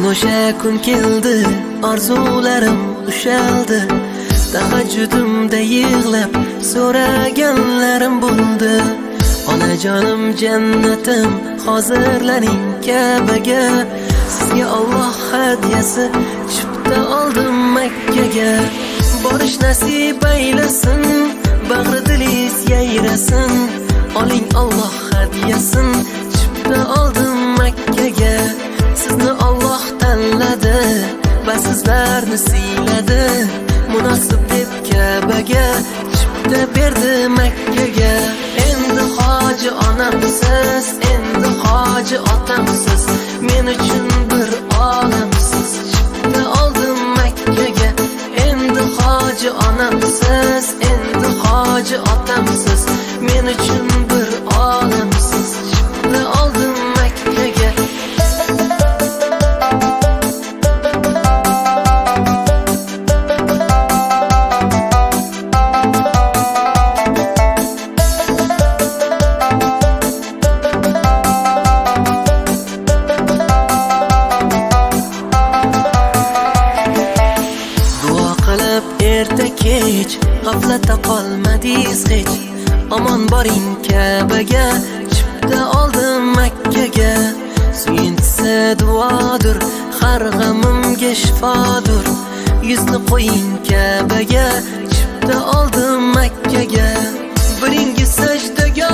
o'sha kun keldi, orzularim ushaldi. Tahajjudimda yig'lab so'raganlarim bo'ldi. Onajonim jannatim hozirlaring Ka'baga. Sizga Alloh hadyasi chipta oldim Makkaga. Borish nasib aylasin, bag'ri dilingiz yayrasin. Oling Alloh hadyasin, chipta oldim Makkaga. Sizni Alloh tanladi va sizlarni siyladi. Munosib deb Ka'baga chipta berdi Makkaga. Endi hoji onamsiz, endi hoji otamsiz, men uchun bir olamsiz. Chipta oldim Makkaga. Endi hoji onamsiz, endi hoji otamsiz, men uchun bir olamsiz. Chipta oldim Makkaga. Erta kech g'aflatda qolmadingiz hech. Omon boring Ka'baga, chipta oldim Makkaga. Suyuntisi duodur, har g'amimga shifodur. Yuzni qo'ying Ka'baga, chipta oldim Makkaga. Biringi sajdaga